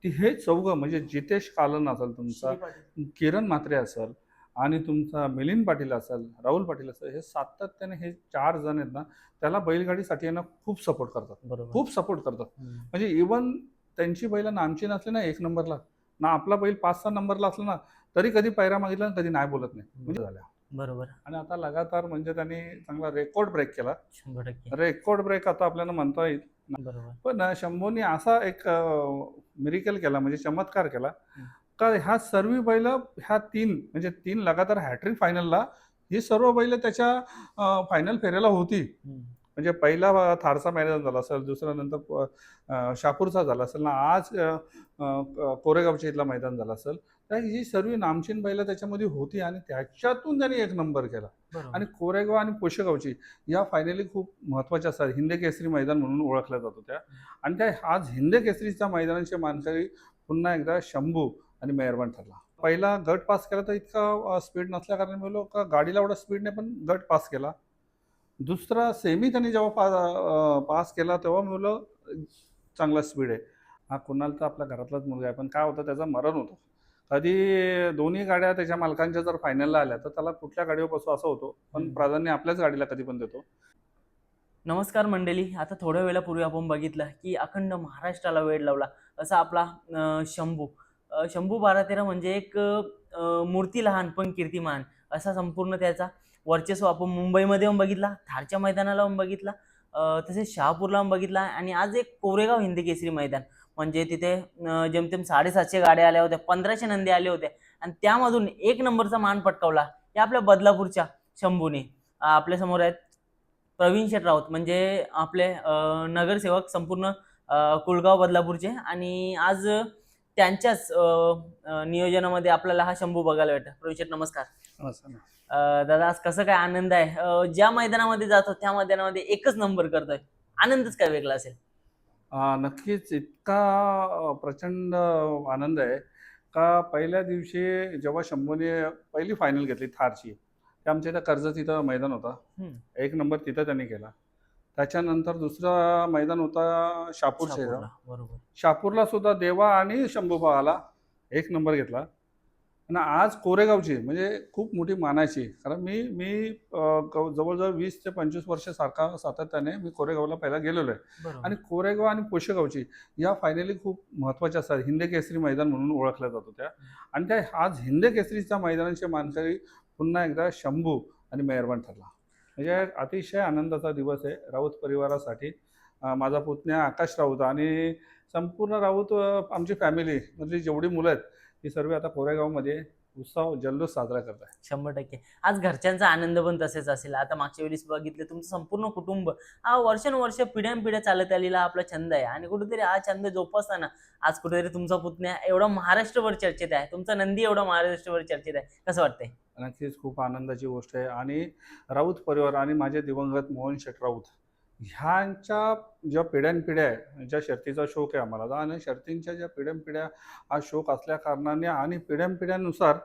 हे चौघं म्हणजे जितेश कालन असेल तुमचा, श्री पाटील. किरण म्हात्रे असेल आणि तुमचा मिलिंद पाटील असेल, राहुल पाटील असेल, हे सातत्याने हे 4 जण आहेत ना, त्याला बैलगाडीसाठी आहे ना खूप सपोर्ट करतात. बरोबर. खूप सपोर्ट करतात. हम्म. म्हणजे इव्हन त्यांची बैलं नामची नसली ना 1 नंबरला, ना आपला बैल 5-6 नंबरला असला ना, तरी कधी पायरा मागितला आणि कधी नाही बोलत नाही. म्हणजे झाल्या. बरोबर. आणि आता लगातार म्हणजे त्यांनी चांगला रेकॉर्ड ब्रेक केला. 100%. रेकॉर्ड ब्रेक आता आपल्याला म्हणता येईल. बरोबर. पण शंभूने असा एक मिरेकल केला म्हणजे चमत्कार केला हं. का ह्या सर्व बैल ह्या 3 म्हणजे 3 लगातार हॅट्रिक फायनलला ही सर्व बैल त्याच्या फायनल फेऱ्याला होती. हं. म्हणजे पहिला थारचा मैदान झाला असेल, दुसरा नंतर शहापूरचा झाला असेल ना, आज कोरेगावच्या इथला मैदान झाला असेल. तर ही सर्व नामचीन बैल त्याच्यामध्ये होती आणि त्याच्यातून त्यांनी 1 नंबर केला. बरोबर. आणि कोरेगाव आणि पुशेगावची या फायनली खूप महत्त्वाच्या असतात. हिंद केसरी मैदान म्हणून ओळखल्या जात होत्या. आणि त्या आज हिंद केसरीच्या मैदानाचे मानकरी पुन्हा एकदा शंभू आणि मेहरबान ठरला. पहिला गट पास केला तर इतका स्पीड नसल्या कारणाने बोललो का गाडीला एवढा स्पीड नाही, पण गट पास केला. दुसरा सेमी त्यांनी जेव्हा पास केला तेव्हा मी बोललो चांगला स्पीड आहे. हा कुणाल तर आपल्या घरातलाच मुलगा आहे, पण काय होतं त्याचं मरण होतं. कधी दोन्ही गाड्या त्याच्या मालकांच्या जर फायनलला आल्या तर त्याला कुठल्या गाडीवर बसू असं होतं, पण प्राधान्य आपल्याच गाडीला कधी पण देतो. नमस्कार मंडळी. आता थोड्या वेळापूर्वी आपण बघितलं की अखंड महाराष्ट्राला वेड लावला असा आपला शंभू. शंभू बारातेरा म्हणजे एक मूर्ती लहान पण कीर्तिमान असा संपूर्ण त्याचा वर्चस्व आपण मुंबईमध्ये पण बघितला, थारच्या मैदानाला पण बघितला, तसेच शहापूरला पण बघितला आणि आज एक कोरेगाव हिंद केसरी मैदान म्हणजे तिथे जेमतेम 750 गाड्या आल्या होत्या, 1500 नंदी आले होते आणि त्यामधून 1 नंबरचा मान पटकावला या आपल्या बदलापूरच्या शंभूने. आपल्या समोर आहेत प्रवीण शेठ राऊत म्हणजे आपले नगरसेवक संपूर्ण कुळगाव बदलापूरचे आणि आज त्यांच्याच नियोजनामध्ये आपल्याला हा शंभू बघायला भेटतो. प्रवीण शेठ नमस्कार. असं ना. दादा आज कसं काय आनंद आहे? ज्या मैदानामध्ये जातो त्या मैदानामध्ये एकच नंबर करतोय, आनंदच काय वेगळा असेल? नक्कीच इतका प्रचंड आनंद आहे का पहिल्या दिवशी जेव्हा शंभूने पहिली फायनल घेतली थारची, ते आमच्या इथं कर्जत इथं मैदान होता. हम्म. 1 नंबर तिथं त्यांनी केला. त्याच्यानंतर दुसरा मैदान होता शहापूरच्या इथं. शहापूरला. बरोबर. शहापूरला सुद्धा देवा आणि शंभू आला, 1 नंबर घेतला. आणि आज कोरेगावची म्हणजे खूप मोठी मानाची, कारण मी मी जवळजवळ 20 ते 25 वर्ष सारखा सातत्याने मी कोरेगावला पहिला गेलेलो आहे. बरोबर. आणि कोरेगाव आणि पुशेगावची या फायनली खूप महत्त्वाच्या असतात. हिंद केसरी मैदान म्हणून ओळखल्या जात होत्या. आणि त्या आज हिंद केसरीच्या मैदानाचे मानकरी पुन्हा एकदा शंभू आणि मेहरबान ठरला. म्हणजे अतिशय आनंदाचा दिवस आहे राऊत परिवारासाठी. माझा पुतण्या आकाश राऊत आणि संपूर्ण राऊत आमची फॅमिली म्हणजे जेवढी मुलं आहेत ही सर्व आता कोरेगावमध्ये उत्सव जल्लोष साजरा करत आहे. 100%. आज घरच्यांचा आनंद पण तसेच असेल. आता मागच्या वेळेस बघितलं तुमचं संपूर्ण कुटुंब हा वर्षानुवर्ष पिढ्यानपिढ्या चालत आलेला आपला छंद आहे आणि कुठेतरी हा छंद जोपासताना आज कुठेतरी तुमचा पुतण्या एवढा महाराष्ट्रभर चर्चेत आहे, तुमचा नंदी एवढा महाराष्ट्रभर चर्चेत आहे, कसं वाटतंय? नक्कीच खूप आनंदाची गोष्ट आहे. आणि राऊत परिवार आणि माझे दिवंगत मोहन शेठ राऊत ह्यांच्या ज्या पिढ्यानपिढ्या आहे, ज्या शर्तीचा शौक आहे आम्हाला आणि शर्तींच्या ज्या पिढ्यानपिढ्या हा शौक असल्या कारणाने आणि पिढ्यानपिढ्यानुसार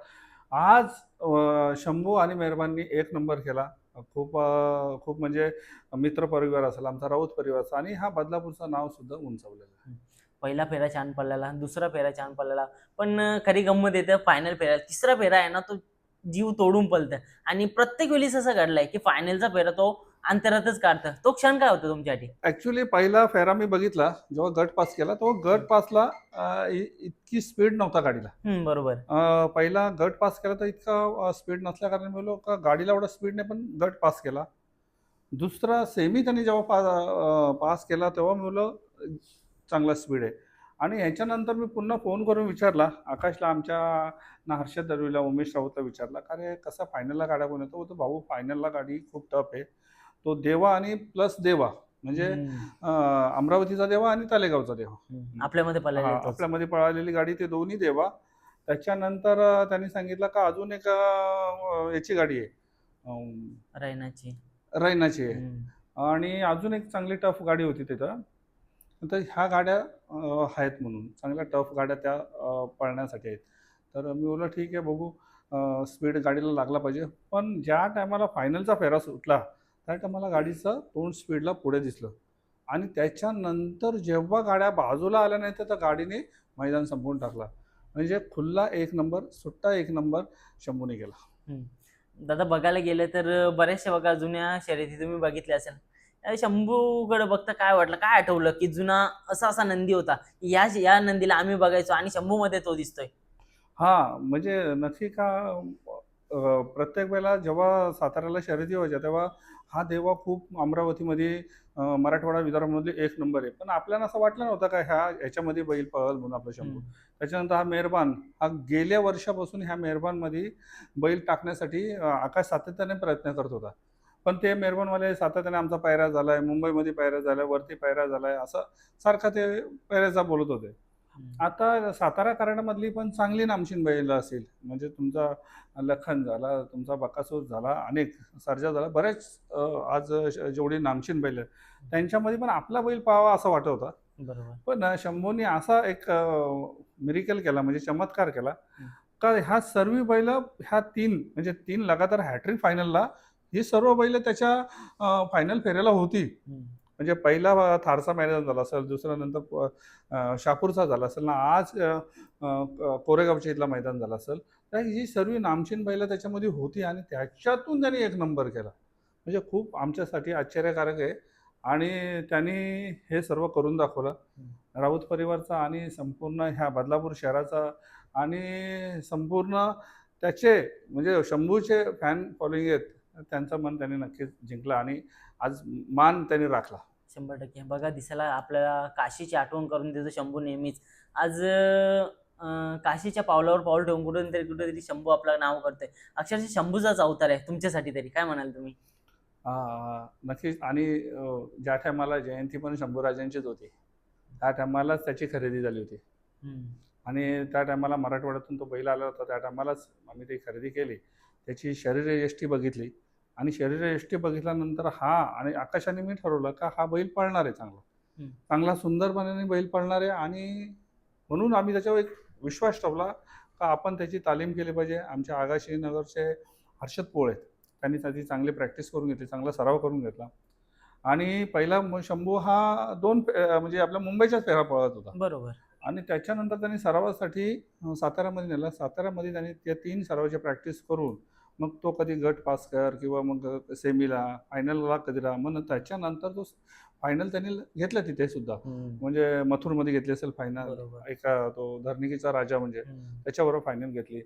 आज शंभू आणि मेहरबाननी 1 नंबर केला. खूप म्हणजे मित्र परिवार असेल, आमचा राऊत परिवार असेल आणि हा बदलापूरचं नाव सुद्धा उंचावलेलं आहे. पहिला फेरा छान पडलेला, दुसरा फेरा छान पडलेला, पण खरी गंमत येते फायनल फेरा. तिसरा फेरा आहे ना तो जीव तोडून पळतं आणि प्रत्येक वेळेस असं घडलंय की फायनलचा फेरा तो अंतरातच काढतं. तो क्षण काय होता तुमच्यासाठी? ॲक्च्युअली पहिला फेरा मी बघितला जेव्हा गट पास केला, तेव्हा गट पासला इतकी स्पीड नव्हता गाडीला. बरोबर. पहिला गट पास केला तर इतका स्पीड नसल्या कारणाने बोललो का गाडीला एवढा स्पीड नाही, पण गट पास केला. दुसरा सेमी त्यांनी जेव्हा पास केला तेव्हा मी बोललो चांगला स्पीड आहे. आणि ह्याच्यानंतर मी पुन्हा फोन करून विचारला आकाशला, आमच्या ना हर्षद दळवीला, उमेश राऊतला विचारला, का रे कसा फायनलला गाड्या कोण येतो? तो भाऊ फायनलला गाडी खूप टफ आहे. तो देवा आणि प्लस देवा म्हणजे अमरावतीचा देवा आणि तालेगावचा देवा. आपल्यामध्ये पळालेला हां, तोच. आपल्यामध्ये पळालेली गाडी ते दोन्ही देवा. त्याच्यानंतर त्यांनी सांगितलं का अजून एक याची गाडी आहे रैनाची. रैनाची आहे. आणि अजून एक चांगली टफ गाडी होती तिथं. तर ह्या गाड्या आहेत म्हणून चांगल्या टफ गाड्या त्या पळण्यासाठी आहेत. तर मी बोललो ठीक आहे बघू, स्पीड गाडीला लागला पाहिजे. पण ज्या टायमाला फायनलचा फेरा सुटला त्या टायमाला गाडीचं तोंड स्पीडला पुढे दिसलं. आणि त्याच्यानंतर जेव्हा गाड्या बाजूला आल्या नाही तर त्या गाडीने मैदान संपवून टाकला. म्हणजे खुल्ला 1 नंबर, सुट्टा 1 नंबर शंभूने केला. दादा बघायला गेलं तर बऱ्याचशा बघा जुन्या शर्यती तुम्ही बघितल्या असेल. शंभूकडे बघता काय वाटलं, काय आठवलं की जुना असा असा नंदी होता, या नंदीला आम्ही बघायचो आणि शंभूमध्ये तो दिसतोय. हां, म्हणजे नक्की का प्रत्येक वेळेला जेव्हा साताऱ्याला शर्यती व्हायच्या तेव्हा हा देवा खूप अमरावतीमध्ये मराठवाडा, विदर्भामधले 1 नंबर आहे. पण आपल्याला असं वाटलं नव्हतं का ह्याच्यामध्ये बैल पळेल म्हणून आपला शंभू. त्याच्यानंतर हा मेहरबान हा गेल्या वर्षापासून ह्या मेहरबानमध्ये बैल टाकण्यासाठी आकाश सातत्याने प्रयत्न करत होता. पण ते मेहरबानवाले सातत्याने आमचा पायऱ्या झालाय, मुंबईमध्ये पायऱ्या झाल्या, वरती पायऱ्या झालाय, असं सारखं ते पायऱ्याचा बोलत होते. आता सातारा कराडामधली पण चांगली नामचीन बैल असेल, म्हणजे तुमचा लखन झाला, तुमचा बकासूर झाला, अनेक सर्जा झाला, बरेच आज जेवढी नामचीन बैल आहेत त्यांच्यामध्ये पण आपला बैल पाहावा असं वाटत होता. बरोबर. पण शंभूने असा एक मिरेकल केला, म्हणजे चमत्कार केला का ह्या सर्व बैल ह्या 3 म्हणजे 3 लगातार हॅट्रिक फायनलला ही सर्व बैल त्याच्या फायनल फेऱ्याला होती. म्हणजे पहिला थारचा मैदान झाला असेल, दुसरा नंतर शहापूरचा झाला असेल ना, आज कोरेगावच्या इथला मैदान झाला असेल. तर ही सर्व नामचीन बैलं त्याच्यामध्ये होती आणि त्याच्यातून त्यांनी 1 नंबर केला. म्हणजे खूप आमच्यासाठी आश्चर्यकारक आहे आणि त्यांनी हे सर्व करून दाखवलं. राऊत परिवारचा आणि संपूर्ण ह्या बदलापूर शहराचा आणि संपूर्ण त्याचे म्हणजे शंभूचे फॅन फॉलोइंग आहेत, त्यांचं मन त्यांनी नक्कीच जिंकलं आणि आज मान त्यांनी राखला. 100% बघा दिसायला आपल्याला काशीची आठवण करून देतो शंभू नेहमीच. आज काशीच्या पावलावर पाऊल ठेवून कुठेतरी शंभू आपलं नाव करतोय. अक्षरशः शंभूचाच अवतार आहे तुमच्यासाठी तरी. काय म्हणाल तुम्ही? नक्कीच आणि ज्या टायमाला जयंती पण शंभूराजांचीच होती, त्या टायमालाच त्याची खरेदी झाली होती आणि त्या टायमाला मराठवाड्यातून तो बैल आला होता. त्या टायमालाच आम्ही ती खरेदी केली. त्याची शरीरयष्टी बघितली आणि शरीरयष्टी बघितल्यानंतर आणि आकाशाने मी ठरवलं का हा बैल पळणार आहे चांगला सुंदरपणाने बैल पळणार आहे आणि म्हणून आम्ही त्याच्यावर एक विश्वास ठेवला का आपण त्याची तालीम केली पाहिजे. आमच्या आगाशी नगरचे हर्षद पोळ आहेत, त्यांनी त्याची चांगली प्रॅक्टिस करून घेतली, चांगला सराव करून घेतला आणि पहिला शंभू हा 2 म्हणजे आपल्या मुंबईच्याच फेरा पळत होता. बरोबर. आणि त्याच्यानंतर त्यांनी सरावासाठी साताऱ्यामध्ये नेला. साताऱ्यामध्ये त्यांनी त्या 3 सरावाची प्रॅक्टिस करून मग तो कधी गट पास कर किंवा मग सेमीला, फायनलला कधी राहा. मग त्याच्यानंतर तो फायनल त्यांनी घेतला तिथे सुद्धा. म्हणजे मथुरमध्ये घेतली असेल फायनल. एका तो धरणीचा राजा म्हणजे त्याच्याबरोबर फायनल घेतली.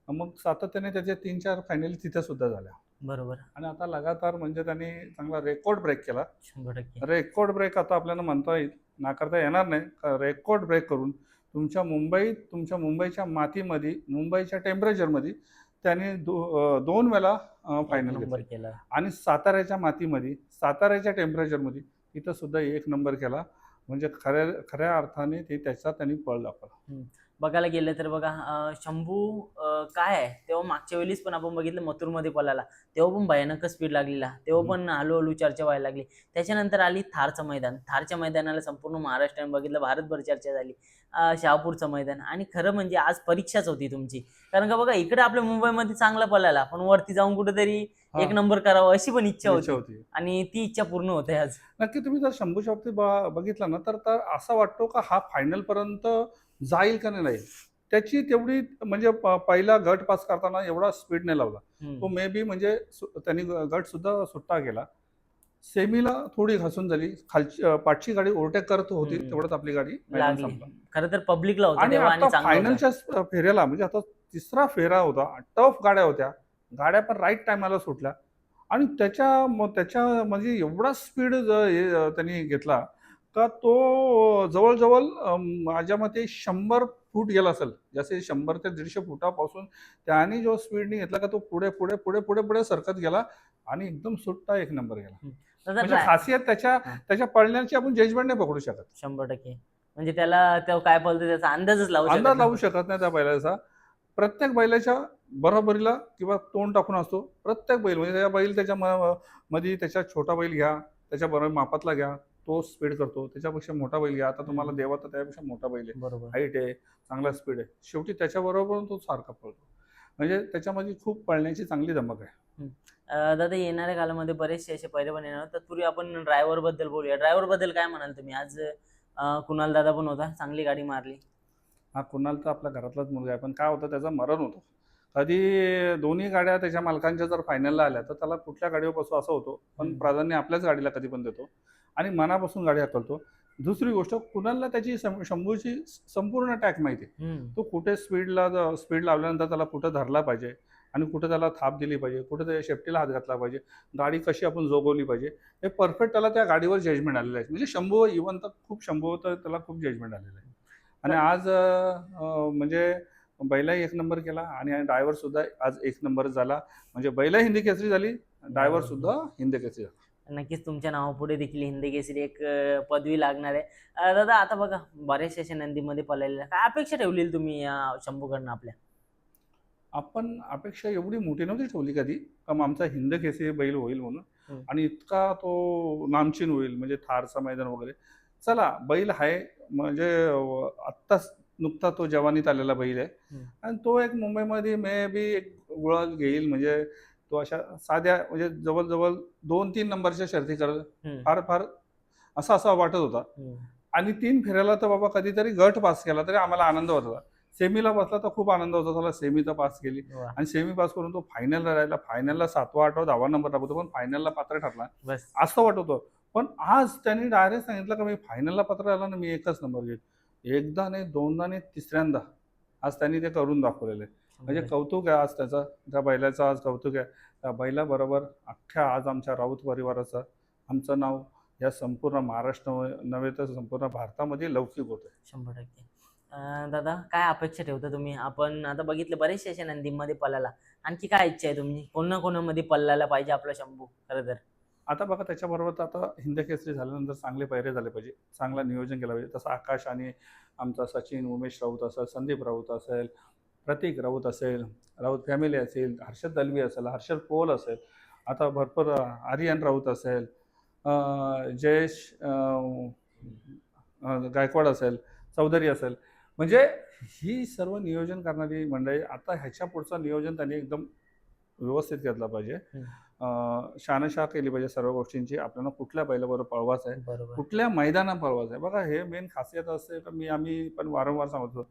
मग सातत्याने त्याच्या 3-4 फायनली तिथे सुद्धा झाल्या. बरोबर. आणि आता लगातार म्हणजे त्यांनी चांगला रेकॉर्ड ब्रेक केला. 100% रेकॉर्ड ब्रेक आता आपल्याला म्हणता येईल, नाकारता येणार नाही. रेकॉर्ड ब्रेक करून तुमच्या मुंबईच्या मातीमध्ये, मुंबईच्या टेम्परेचरमध्ये त्यांनी 2 वेळा फायनल घेतली आणि साताऱ्याच्या मातीमध्ये, साताऱ्याच्या टेम्परेचरमध्ये तिथं सुद्धा 1 नंबर केला. म्हणजे खऱ्या अर्थाने त्यांनी पळ दाखवला. बघायला गेलं तर बघा शंभू काय आहे तेव्हा मागच्या वेळेस पण आपण बघितलं मथुरमध्ये पळाला, तेव्हा पण भयानक स्पीड लागलेला, तेव्हा पण हळूहळू चर्चा व्हायला लागली. त्याच्यानंतर आली थारचं मैदान. थारच्या मैदानाला संपूर्ण महाराष्ट्राने बघितलं, भारतभर चर्चा झाली. शहापूरचं मैदान आणि खरं म्हणजे आज परीक्षाच होती तुमची, कारण का बघा इकडे आपल्या मुंबईमध्ये चांगला पळाला पण वरती जाऊन कुठेतरी 1 नंबर करावा अशी पण इच्छा होती आणि ती इच्छा पूर्ण होते आज. नक्की तुम्ही जर शंभूच्या बाबतीत बघितला ना तर असा वाटतो का हा फायनल पर्यंत जाईल का नाही. त्याची तेवढी म्हणजे पहिला गट पास करताना एवढा स्पीड नाही लावला तो. मे बी म्हणजे त्यांनी गट सुद्धा सुट्टा केला. सेमीला थोडी घासून झाली, पाठची गाडी ओव्हरटेक करत होती, तेवढंच आपली गाडी खरं तर पब्लिकला होता. आणि आता फायनलच्या फेऱ्याला म्हणजे आता 3रा फेरा होता, टफ गाड्या होत्या, गाड्या पण राईट टायमाला सुटल्या आणि त्याच्या म्हणजे एवढा स्पीड त्यांनी घेतला का तो जवळजवळ माझ्या मते 100 फूट गेला असेल. जसे 100 ते 150 फुटापासून त्याने जो स्पीडने घेतला का तो पुढे पुढे पुढे पुढे पुढे सरकत गेला आणि एकदम सुट्टा 1 नंबर गेला. म्हणजे खासियत त्याच्या पळण्याची आपण जजमेंट नाही पकडू शकत. 100% म्हणजे त्याला काय पळतो त्याचा अंदाज लावू शकत नाही त्या बैलाचा. प्रत्येक बैलाच्या बरोबरीला किंवा तोंड टाकून असतो प्रत्येक बैल. म्हणजे त्या बैल त्याच्या मध्ये त्याच्या छोटा बैल घ्या, त्याच्या बरोबर मापातला घ्या, तो स्पीड करतो. त्याच्यापेक्षा मोठा बैल घ्या, आता तुम्हाला देवा तर त्यापेक्षा मोठा बैल आहे, हाईट आहे, चांगला स्पीड आहे, शेवटी त्याच्याबरोबर तो सारखा पळतो. म्हणजे त्याच्यामध्ये खूप पळण्याची चांगली धमक आहे. दादा येणाऱ्या काळामध्ये बरेचसे असे पहिले पण येणार. तत्पूर्वी आपण ड्रायव्हर बद्दल बोलूया. ड्रायव्हर बद्दल काय म्हणाल तुम्ही? आज कुणाल दादा पण होता, चांगली गाडी मारली. हा कुणाल तर आपल्या घरातलाच मुलगा आहे, पण काय होतं त्याचं मरण होतं. कधी दोन्ही गाड्या त्याच्या मालकांच्या जर फायनलला आल्या तर त्याला कुठल्या गाडीवर बसू असं होतं, पण प्राधान्य आपल्याच गाडीला कधी पण देतो आणि मनापासून गाडी हाकलतो. दुसरी गोष्ट, कुणालला त्याची शंभूची संपूर्ण ट्रॅक माहिती आहे. तो कुठे स्पीड लावल्यानंतर त्याला कुठं धरला पाहिजे आणि कुठं त्याला थाप दिली पाहिजे, कुठं त्याच्या शेफ्टीला हात घातला पाहिजे, गाडी कशी आपण जोगवली पाहिजे, हे परफेक्ट त्याला त्या गाडीवर जजमेंट आलेलं आहे. म्हणजे शंभू इव्हन तर खूप शंभू तर त्याला खूप जजमेंट आलेलं आहे. आणि आज म्हणजे बैलाही एक नंबर केला आणि ड्रायव्हर सुद्धा आज एक नंबर झाला. म्हणजे बैलही हिंदी केसरी झाली, ड्रायव्हर सुद्धा हिंदी केसरी झाला. नक्कीच तुमच्या नावापुढे देखील हिंद केसरी एक पदवी लागणार आहे. दादा आता बघा बऱ्याचशा अशा नंदीमध्ये पळालेल्या काय अपेक्षा ठेवलेली तुम्ही या शंभूकडनं आपल्या? आपण अपेक्षा एवढी मोठी नव्हती ठेवली कधी, का आमचा हिंद केसरी बैल होईल म्हणून आणि इतका तो नामचीन होईल, म्हणजे थारचा मैदान वगैरे. चला बैल आहे, म्हणजे आत्ताच नुकता तो जवानीत आलेला बैल आहे आणि तो एक मुंबईमध्ये मे बी एक ओळख घेईल. म्हणजे तो अशा साध्या म्हणजे जवळजवळ 2-3 नंबरच्या शर्ती करत फार फार असा असा वाटत होता. आणि 3 फेऱ्याला तर बाबा कधीतरी गट पास केला तरी आम्हाला आनंद होत होता. सेमीला बसला तर खूप आनंद होता, त्याला सेमी तर पास केली आणि सेमी पास करून तो फायनलला राहिला. फायनलला 7वा 8वा 10वा नंबर लागतो, पण फायनलला पात्र ठरला असं वाटत होतं. पण आज त्यांनी डायरेक्ट सांगितलं का मी फायनलला पात्र आला ना, मी एकच नंबर घेईल. एकदा नाही, दोनदा नाही, तिसऱ्यांदा आज त्यांनी ते करून दाखवलेलं आहे. म्हणजे कौतुक आहे आज त्याचं, त्या बैलाचं आज कौतुक आहे. त्या बैलाबरोबर अख्ख्या आज आमच्या राऊत परिवाराचं, आमचं नाव या संपूर्ण महाराष्ट्र नव्हे तर संपूर्ण भारतामध्ये लौकिक होतं. 100%. दादा काय अपेक्षा ठेवता तुम्ही? आपण आता बघितलं बरेचसे अशा नंदीमध्ये पळाला, आणखी काय इच्छा आहे तुम्ही? कोणाकोणामध्ये पळायला पाहिजे आपला शंभू खरं तर? आता बघा त्याच्याबरोबर तर आता हिंद केसरी झाल्यानंतर चांगले पैरे झाले पाहिजे, चांगलं नियोजन केलं पाहिजे. तसं आकाश आणि आमचा सचिन, उमेश राऊत असेल, संदीप राऊत असेल, प्रतीक राऊत असेल, राऊत फॅमिली असेल, हर्षद दलवी असेल, हर्षद पोल असेल, आता भरपूर आर्यन राऊत असेल, जयेश गायकवाड असेल, चौधरी असेल. म्हणजे ही सर्व नियोजन करणारी मंडळी, आता ह्याच्या पुढचं नियोजन त्यांनी एकदम व्यवस्थित घेतलं पाहिजे. शहानिशा केली पाहिजे सर्व गोष्टींची. आपल्याला कुठल्या बैलाबरोबर पळवायचं आहे, कुठल्या मैदानात पळवायचं आहे. बघा हे मेन खासियत असते का आम्ही पण वारंवार सांगतो,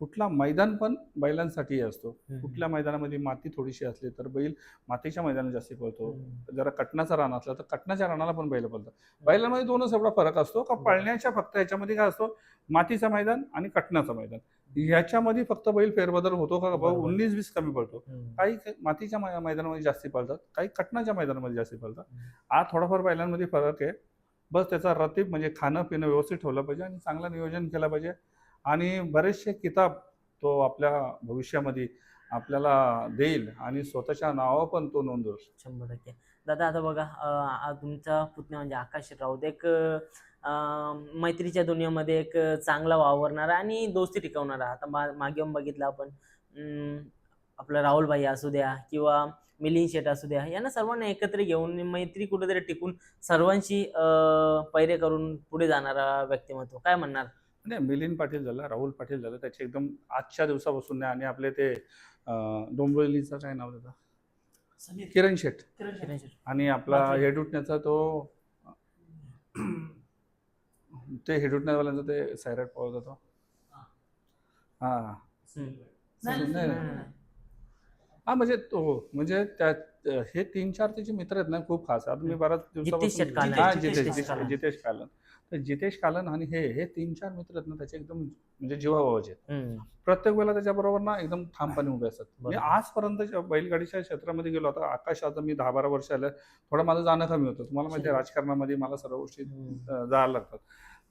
कुठला मैदान पण बैलांसाठी असतो. कुठल्या मैदानामध्ये माती थोडीशी असली तर बैल मातीच्या मैदानात जास्त पळतो. जरा कटनाचा रान असला तर कटनाच्या रानाला पण बैल पळतात. बैलांमध्ये दोनच एवढा फरक असतो का पळण्याच्या फक्त ह्याच्यामध्ये काय असतो, मातीचं मैदान आणि कटनाचं मैदान, ह्याच्यामध्ये फक्त बैल फेरबदल होतो का 19-20 कमी पडतो. काही मातीच्या मैदानामध्ये जास्ती पळतात, काही कटनाच्या मैदानामध्ये जास्ती पळतात. हा थोडाफार बैलांमध्ये फरक आहे. बस त्याचा रतीब म्हणजे खाणं पिणं व्यवस्थित ठेवलं पाहिजे आणि चांगलं नियोजन केलं पाहिजे आणि बरेचसे किताब तो आपल्या भविष्यामध्ये आपल्याला देईल आणि स्वतःच्या नावावर पण तो नोंदवल. 100%. दादा आता बघा तुमचा पुतण्या म्हणजे आकाश राऊत एक मैत्रीच्या दुनियेमध्ये एक चांगला वावरणारा आणि दोस्ती टिकवणारा. आता मागे येऊन बघितलं आपण आपलं राहुल भाई असू द्या किंवा मिलिंद शेठ असू द्या, यांना सर्वांना एकत्र घेऊन मैत्री कुठेतरी टिकून सर्वांशी पैरे करून पुढे जाणारा व्यक्तिमत्व, काय म्हणणार? नाही, मिलिंद पाटील झालं, राहुल पाटील झालं, त्याचे एकदम आजच्या दिवसापासून नाही. आणि आपले ते डोंबिवलीचं काय नाव त्याचं, किरण शेठ. आणि आपला हेडुटण्याचा तो ते हेडुटण्यावाल्यांचा ते सैराट पळत होता. हा म्हणजे तो म्हणजे त्या हे 3-4 त्याचे मित्र आहेत ना, खूप खास. आता मी बराच दिवसापासून जितेश कालन, तर जितेश कालन आणि हे 3-4 मित्र आहेत ना, त्याचे एकदम म्हणजे जीवाभावाचे आहेत. प्रत्येक वेळेला त्याच्याबरोबर ना एकदम ठामपणे उभे असतात. मी आजपर्यंत बैलगाडीच्या क्षेत्रामध्ये गेलो, आता आकाश आता मी 10-12 वर्ष आलं, थोडं माझं जाणं कमी होतं. तुम्हाला माहिती आहे राजकारणामध्ये मला सर्व गोष्टी जायला लागतात.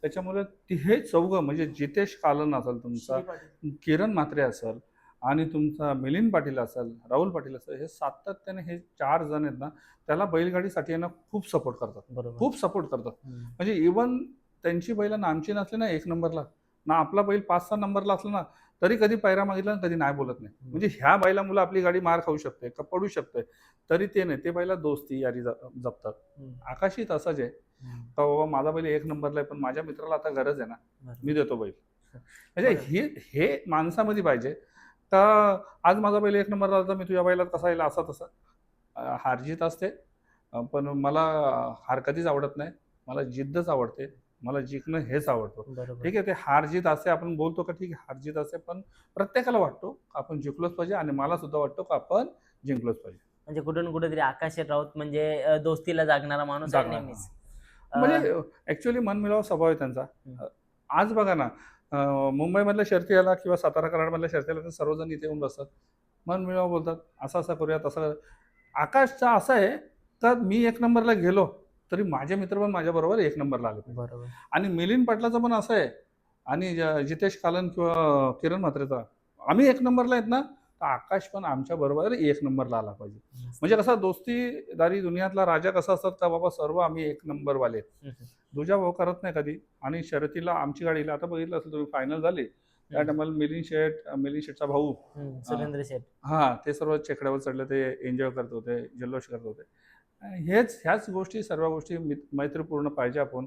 त्याच्यामुळे हे चौघं म्हणजे जितेश कालन असेल तुमचा, किरण म्हात्रे असेल आणि तुमचा मिलिंद पाटील असेल, राहुल पाटील असेल, हे सातत्याने हे 4 जण आहेत ना, त्याला बैलगाडीसाठी ना खूप सपोर्ट करतात, खूप सपोर्ट करतात. म्हणजे इव्हन त्यांची बैल नामची नसली ना 1 नंबरला ना, आपला बैल 5-6 नंबरला असला ना, तरी कधी पायरा मागितला कधी नाही बोलत नाही. म्हणजे ह्या बैलामुळे आपली गाडी मार खाऊ शकते का पडू शकते, तरी ते नाही, ते बैला दोस्ती यारी जपतात. आकाशी तसाच आहे का बाबा माझा बैल 1 नंबरला आहे, पण माझ्या मित्राला आता गरज आहे ना, मी देतो बैल. म्हणजे हे माणसामध्ये पाहिजे का आज माझा बैल 1 नंबरला आला तर मी तुझ्या बैलात कसा येईल, असा तसा. हारजीत असते, पण मला हार कधीच आवडत नाही, मला जिद्दच आवडते. मला जिंकणं हेच आवडतं. बरोबर. ठीक आहे, ते हार जीत असे आपण बोलतो का, ठीक आहे हार जीत असे, पण प्रत्येकाला वाटतो का आपण जिंकलोच पाहिजे, आणि मला सुद्धा वाटतो का आपण जिंकलोच पाहिजे. म्हणजे कुठे ना कुठेतरी आकाश राऊत म्हणजे दोस्तीला जागणारा माणूस आहे जागणार, हां. नेहमीच. अ, म्हणजे ॲक्च्युअली मनमिळावू स्वभाव आहे त्यांचा. हं. अ, आज बघा ना, मुंबईमधल्या शर्ती आला किंवा सातारा कराडमधल्या शर्ती आला तर सर्वजण इथे येऊन बसतात. मनमिळावू बोलतात, असं-असं करूया, तसं करूया. आकाशचा असं आहे, तर मी 1 नंबरला गेलो, तरी माझे मित्र पण माझ्याबरोबर 1 नंबरला आले पाहिजे. बरोबर. आणि मिलिंद पाटलाचं पण असं आहे, आणि जितेश कालन किंवा किरण म्हात्रेचा, आम्ही 1 नंबरला आहेत ना, तर आकाश पण आमच्याबरोबर 1 नंबरला आला पाहिजे. मस्त. म्हणजे कसं दोस्तीदारी दुनियातला राजा कसा असतात का, बाबा सर्व आम्ही 1 नंबरवाले आहेत. हं, हं. दुजाभाव करत नाही कधी. आणि शर्यतीला आमची गाडीला आता बघितलं असेल तुम्ही, फायनल झाली त्या टायमाला मिलिंद शेठचा भाऊ, सुरेंद्र शेठ. हां, ते सर्व चेकड्यावर चढले, ते एन्जॉय करत होते, जल्लोष करत होते. ह्याच गोष्टी, सर्व गोष्टी मैत्रीपूर्ण पाहिजे आपण.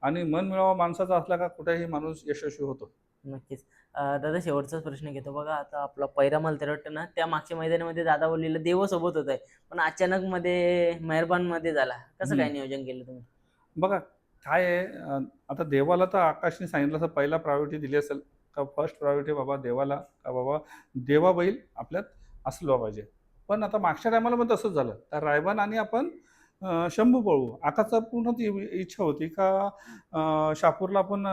आणि मनमिळावा माणसाचा असला का कुठेही माणूस यशस्वी होतो. नक्कीच. दादा शेवटचाच प्रश्न घेतो बघा. आता आपला पहिरा मला तर वाटतं ना, त्या मागच्या मैदानामध्ये दादा बोललेलं देव सोबत होतं, पण अचानक मध्ये मेहरबानमध्ये झाला. कसं काय हं. नियोजन केलं तुम्ही? बघा काय आहे, आता देवाला तर आकाशने सांगितलं तर पहिला प्रायोरिटी दिली असेल का, फर्स्ट प्रायोरिटी बाबा देवाला, का बाबा देवा बैल आपल्यात असला पाहिजे. पण आता मागच्या टायमाला पण तसंच झालं. तर रायबान आणि आपण शंभू पळवू. आकाशचा पूर्ण ती इच्छा होती का शहापूरला आपण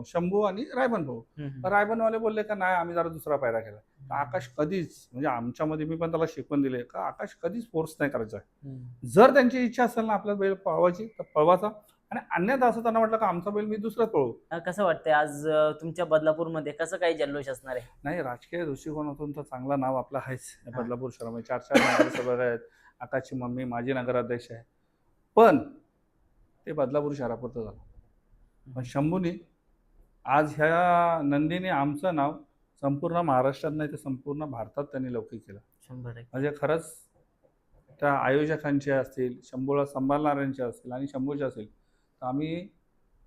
शंभू आणि रायबान पळवू. हं, हं. तर रायबानवाले बोलले का नाही, आम्ही जरा दुसरा पायरा केला. तर आकाश कधीच, म्हणजे आमच्यामध्ये मी पण त्याला शिकवण दिली का आकाश कधीच फोर्स नाही करायचा. हं. जर त्यांची इच्छा असेल ना आपला बैल पळवायची तर पळवायचा, आणि अन्यथा असं त्यांना वाटलं का आमचा बैल मी दुसरा पळवू. कसं वाटतंय आज तुमच्या बदलापूरमध्ये कसं काही जल्लोष असणार आहे? नाही, राजकीय दृष्टिकोनातून तर चांगलं नाव आपलं आहेच या हां. बदलापूर शहरामध्ये. 4-4 नगरसेवक आहेत. आकाशची मम्मी माझी नगराध्यक्ष आहे. पण ते बदलापूर शहरापुरतं झालं. पण शंभूनी आज ह्या नंदीने आमचं नाव संपूर्ण महाराष्ट्रात नाही तर संपूर्ण भारतात त्यांनी लौकिक केलं. 100%. म्हणजे खरंच त्या आयोजकांचे असतील, शंभूला सांभाळणाऱ्यांचे असतील आणि शंभूचे असेल, तर आम्ही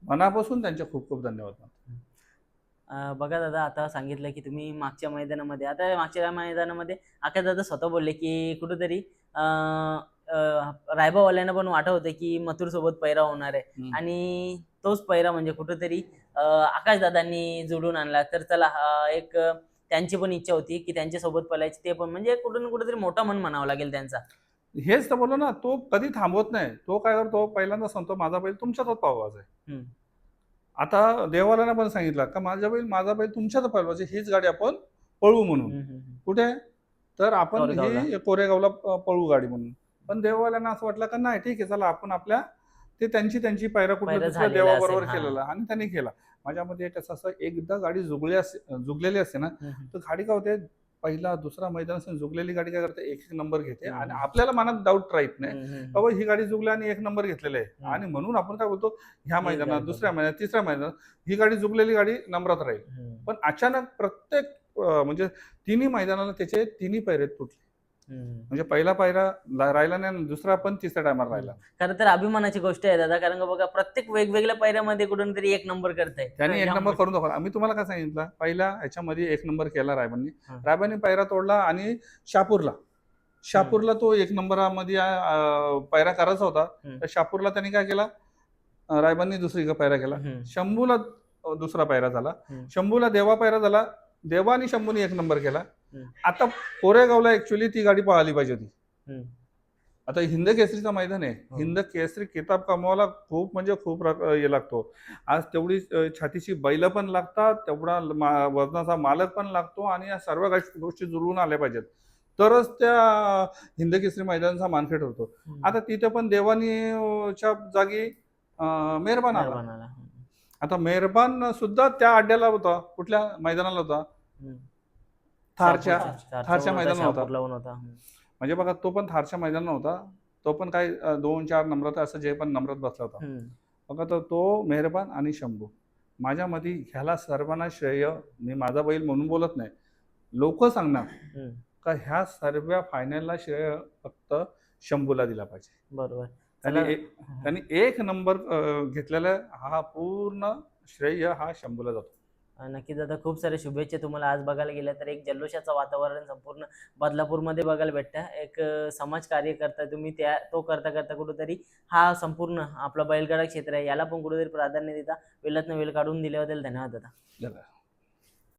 मनापासून त्यांचे खूप खूप धन्यवाद मानतो. बघा दादा, आता सांगितलं की तुम्ही मागच्या मैदानामध्ये, आता मागच्या मैदानामध्ये आकाश दादा स्वतः बोलले की कुठेतरी रायबावाल्यांना पण वाटत होतं की मथुर सोबत पैरा होणार आहे, हम्म. आणि तोच पैरा म्हणजे कुठेतरी आकाश दादांनी जोडून आणला. तर चला, एक त्यांची पण इच्छा होती की त्यांच्यासोबत पळायची, ते पण म्हणजे कुठं ना कुठेतरी मोठा मन म्हणावा लागेल त्यांचा. हेच तर बोललो ना, तो कधी थांबवत नाही. तो काय करतो, पहिल्यांदा सांगतो माझा बैल तुमच्यातच पळवायचा आहे. हम्म. आता देवाला पण सांगितलं का माझा बैल तुमच्यात पळवायची, हीच गाडी आपण पळवू म्हणून. हम्म, हम्म, कुठे? तर आपण कोरेगावला. ही कोरेगावला पळवू गाडी म्हणून. पण देवावाल्यांना असं वाटलं का नाही, ठीक आहे चला आपण आपल्या, ते त्यांची पायरा कुठल्या पैरा दुसऱ्या झालेला देवाबरोबर असेल, हा. केलेला, आणि त्यांनी केला. माझ्या मते कसं असं, एकदा गाडी जुगलेली असते ना, हम्म, हम्म. तर गाडी काय होते, पहिला दुसरा मैदान असेल, जुगलेली गाडी काय करते, एक नंबर घेते, हम्म. आणि आपल्याला मनात डाऊट राहत नाही हम्म, हम्म, बाबा ही गाडी जुगली आणि 1 नंबर घेतलेला आहे. हम्म. आणि म्हणून आपण काय बोलतो, ह्या हीच मैदानात, गाडी दुसऱ्या मैदानात, तिसऱ्या मैदानात ही गाडी जुगलेली गाडी नंबरात राहील. हम्म. पण अचानक प्रत्येक म्हणजे तिन्ही मैदानाला त्याचे तिन्ही पैरे तुटले. हम्म. म्हणजे पहिला पायरा राहिला नाही, आणि दुसरा पण तिसऱ्या टायमाला राहिला. खरं तर अभिमानाची गोष्ट आहे दादा, कारण का बघा प्रत्येक वेगवेगळ्या पायऱ्यामध्ये कुठून तरी 1 नंबर करताय. त्यांनी 1 नंबर करून दाखवला. आम्ही तुम्हाला काय सांगितलं, पहिला ह्याच्यामध्ये 1 नंबर केला रायबांनी. हा. रायबांनी पायरा तोडला, आणि शापूरला तो 1 नंबरामध्ये पायरा करायचा होता. हम्म. तर शापूरला त्यांनी काय केला, रायबांनी दुसरी पायरा केला. हम्म. शंभूला दुसरा पायरा झाला. हम्म. शंभूला देवा पायरा झाला. देवा आणि शंभूने 1 नंबर केला. हम्म. आता कोरेगावला ऍक्च्युली ती गाडी पळाली पाहिजे होती. हम्म. आता हिंद केसरीचं मैदान आहे. हो. हिंद केसरी किताब कमवायला खूप म्हणजे खूप हे लागतो. आज तेवढी छातीची बैल पण लागतात, तेवढा वजनाचा मालक पण लागतो, आणि या सर्व गोष्टी जुळून आल्या पाहिजेत, तरच त्या हिंद केसरी मैदानाचा मानखेड होतो. हम्म. आता तिथे पण देवानीच्या जागी मेहरबान आला. मेहरबानाला. आता मेहरबान सुद्धा त्या अड्ड्याला होता, कुठल्या मैदानाला होता, हम्म. थारच्या शापूरचा मैदानाला होता. शापूर लावून होता. हम्म. म्हणजे बघा, तो पण थारच्या मैदानाला होता. तो पण काही 2-4 नंबरात, असं जे पण नंबरात बसला होता. हम्म. बघा, तर तो मेहरबान आणि शंभू, माझ्या मते ह्याला सर्वांना श्रेय, मी माझा बैल म्हणून बोलत नाही, लोक सांगणार हम्म. का ह्या सर्व फायनलला श्रेय फक्त शंभूला दिला पाहिजे. बरोबर. त्यांनी 1 नंबर घेतलेला, हा पूर्ण श्रेय हा शंभूला जातो. नक्कीच दादा, खूप साऱ्या शुभेच्छा तुम्हाला. आज बघायला गेलं तर एक जल्लोषाचं वातावरण संपूर्ण बदलापूरमध्ये बघायला भेटतं. एक समाजकार्य करता तुम्ही, त्या तो करता करता कुठेतरी हा संपूर्ण आपला बैलगाडा क्षेत्र आहे याला पण कुठेतरी प्राधान्य देता वेळातनं वेळ काढून दिल्याबद्दल धन्यवाद दादा. झालं.